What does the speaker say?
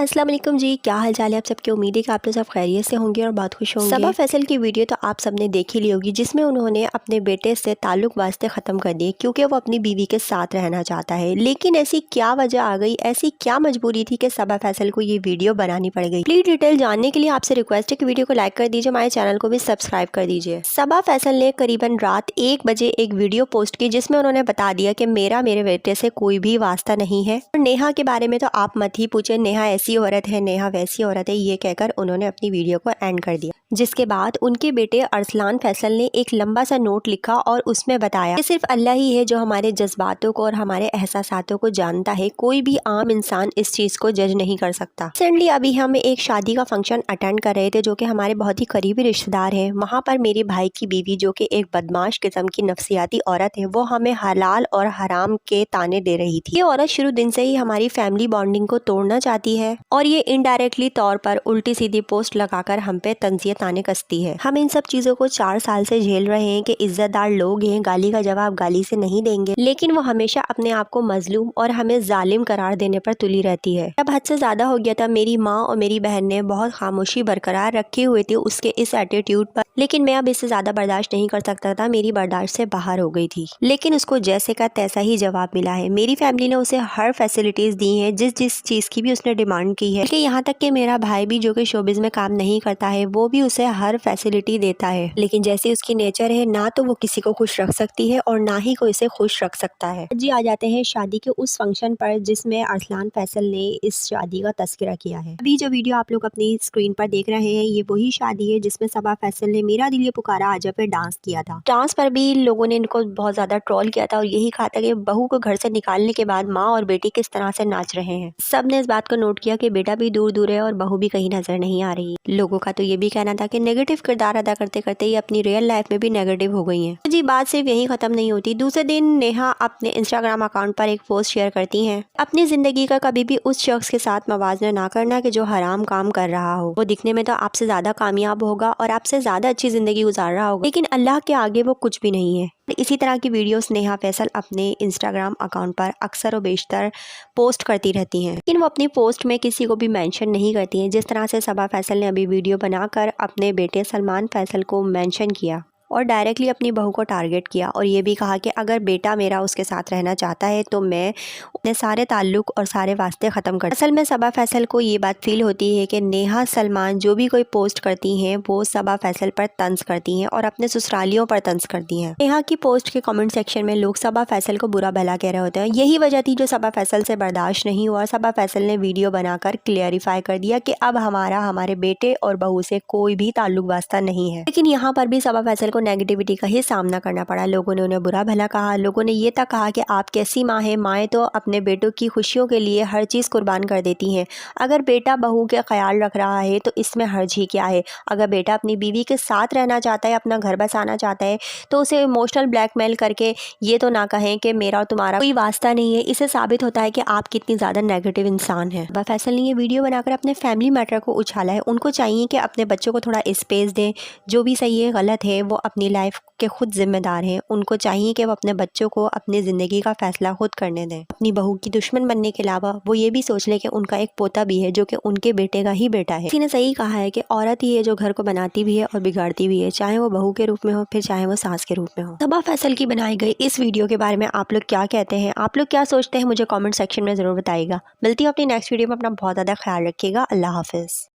अस्सलाम वालेकुम जी, क्या हाल चाल है आप सबकी। उम्मीद है कि आप लोग सब खैरियत से होंगे और बहुत खुश होंगे। सबा फैसल की वीडियो तो आप सबने देखी ली होगी, जिसमें उन्होंने अपने बेटे से ताल्लुक वास्ते ख़त्म कर दिए क्योंकि वो अपनी बीवी के साथ रहना चाहता है। लेकिन ऐसी क्या वजह आ गई, ऐसी क्या मजबूरी थी कि सबा फैसल को ये वीडियो बनानी पड़ गई। प्लीज डिटेल जानने के लिए आपसे रिक्वेस्ट है कि वीडियो को लाइक कर दीजिए, हमारे चैनल को भी सब्सक्राइब कर दीजिए। सबा फैसल ने करीबन रात 1 बजे एक वीडियो पोस्ट की, जिसमें उन्होंने बता दिया कि मेरे बेटे से कोई भी वास्ता नहीं है। और नेहा के बारे में तो आप मत ही पूछे, नेहा ऐसी औरत है, नेहा वैसी औरत है, ये कहकर उन्होंने अपनी वीडियो को एंड कर दिया। जिसके बाद उनके बेटे अरसलान फैसल ने एक लंबा सा नोट लिखा और उसमें बताया कि सिर्फ अल्लाह ही है जो हमारे जज्बातों को और हमारे एहसासातों को जानता है, कोई भी आम इंसान इस चीज़ को जज नहीं कर सकता। रिसेंटली अभी हम एक शादी का फंक्शन अटेंड कर रहे थे, जो कि हमारे बहुत ही करीबी रिश्तेदार हैं। वहाँ पर मेरे भाई की बीवी, जो कि एक बदमाश किस्म की नफसियाती औरत है, वो हमें हलाल और हराम के ताने दे रही थी। ये औरत शुरू दिन से ही हमारी फैमिली बॉन्डिंग को तोड़ना चाहती है और ये इनडायरेक्टली तौर पर उल्टी सीधी पोस्ट लगाकर हम पे तंजिया ताने कसती है। हम इन सब चीजों को 4 साल से झेल रहे हैं कि इज्जतदार लोग हैं, गाली का जवाब गाली से नहीं देंगे, लेकिन वो हमेशा अपने आप को मजलूम और हमें जालिम करार देने पर तुली रहती है। जब हद से ज्यादा हो गया था, मेरी माँ और मेरी बहन ने बहुत खामोशी बरकरार रखी हुई थी उसके इस एटीट्यूड पर, लेकिन मैं अब इससे ज्यादा बर्दाश्त नहीं कर सकता था। मेरी बर्दाश्त से बाहर हो गई थी, लेकिन उसको जैसे का तैसा ही जवाब मिला है। मेरी फैमिली ने उसे हर फैसिलिटीज दी हैं, जिस चीज की भी उसने डिमांड की है। यहाँ तक कि मेरा भाई भी, जो कि शोबिज में काम नहीं करता है, वो भी उसे हर फैसिलिटी देता है। लेकिन जैसे उसकी नेचर है, ना तो वो किसी को खुश रख सकती है और ना ही कोई इसे खुश रख सकता है। जी आ जाते हैं शादी के उस फंक्शन पर जिसमें अरसलान फैसल ने इस शादी का तस्करा किया है। अभी जो वीडियो आप लोग अपनी स्क्रीन पर देख रहे हैं, ये वही शादी है जिसमें सबा फैसल ने मेरा दिल ये पुकारा आजा पे डांस किया था। डांस पर भी लोगों ने इनको बहुत ज्यादा ट्रोल किया था और यही कहा था कि बहू को घर से निकालने के बाद माँ और बेटी किस तरह से नाच रहे हैं। सब ने इस बात को नोट किया कि बेटा भी दूर दूर है और बहू भी कहीं नजर नहीं आ रही। लोगों का तो ये भी कहना था कि नेगेटिव किरदार अदा करते करते ये अपनी रियल लाइफ में भी नेगेटिव हो गई हैं। जी बात सिर्फ यही खत्म नहीं होती। दूसरे दिन नेहा अपने इंस्टाग्राम अकाउंट पर एक पोस्ट शेयर करती हैं, अपनी जिंदगी का कभी भी उस शख्स के साथ मवाजना ना करना कि जो हराम काम कर रहा हो। वो दिखने में तो आपसे ज्यादा कामयाब होगा और आपसे ज्यादा अच्छी जिंदगी गुजार रहा होगा, लेकिन अल्लाह के आगे वो कुछ भी नहीं है। इसी तरह की वीडियोस नेहा फैसल अपने इंस्टाग्राम अकाउंट पर अक्सर और बेशतर पोस्ट करती रहती हैं, लेकिन वो अपनी पोस्ट में किसी को भी मेंशन नहीं करती हैं। जिस तरह से सबा फैसल ने अभी वीडियो बनाकर अपने बेटे सलमान फैसल को मेंशन किया और डायरेक्टली अपनी बहू को टारगेट किया और ये भी कहा कि अगर बेटा मेरा उसके साथ रहना चाहता है तो मैं अपने सारे ताल्लुक और सारे वास्ते ख़त्म कर। असल में सबा फैसल को ये बात फील होती है कि नेहा सलमान जो भी कोई पोस्ट करती हैं वो सबा फैसल पर तंज करती हैं और अपने ससुरालियों पर तंज करती हैं। नेहा की पोस्ट के कमेंट सेक्शन में लोग सबा फैसल को बुरा भला कह रहे होते हैं। यही वजह थी जो सबा फैसल से बर्दाश्त नहीं हुआ। सबा फैसल ने वीडियो बनाकर क्लियरिफाई कर दिया कि अब हमारे बेटे और बहू से कोई भी ताल्लुक वास्ता नहीं है। लेकिन यहाँ पर भी सबा फैसल नेगेटिविटी का ही सामना करना पड़ा। लोगों ने उन्हें बुरा भला कहा। लोगों ने ये तक कहा कि आप कैसी माँ है, माएँ तो अपने बेटों की खुशियों के लिए हर चीज़ कुर्बान कर देती हैं। अगर बेटा बहू के ख्याल रख रहा है तो इसमें हर्ज ही क्या है। अगर बेटा अपनी बीवी के साथ रहना चाहता है, अपना घर बसाना चाहता है, तो उसे इमोशनल ब्लैकमेल करके ये तो ना कहें कि मेरा और तुम्हारा कोई वास्ता नहीं है। इससे साबित होता है कि आप कितनी ज़्यादा नेगेटिव इंसान हैं। सबा फैसल ने ये वीडियो बनाकर अपने फैमिली मैटर को उछाला है। उनको चाहिए कि अपने बच्चों को थोड़ा स्पेस दें। जो भी सही है गलत है वो अपनी लाइफ के खुद जिम्मेदार हैं। उनको चाहिए कि वो अपने बच्चों को अपनी ज़िंदगी का फैसला खुद करने दें। अपनी बहू की दुश्मन बनने के अलावा वो ये भी सोच ले कि उनका एक पोता भी है जो कि उनके बेटे का ही बेटा है। किसी ने सही कहा है कि औरत ही है जो घर को बनाती भी है और बिगाड़ती भी है, चाहे वो बहू के रूप में हो फिर चाहे वो सास के रूप में हो। सबा फैसल की बनाई गई इस वीडियो के बारे में आप लोग क्या कहते हैं, आप लोग क्या सोचते हैं, मुझे कॉमेंट सेक्शन में ज़रूर बताइएगा। मिलती हूँ अपनी नेक्स्ट वीडियो में। अपना बहुत ज़्यादा ख्याल रखिएगा। अल्लाह हाफिज़।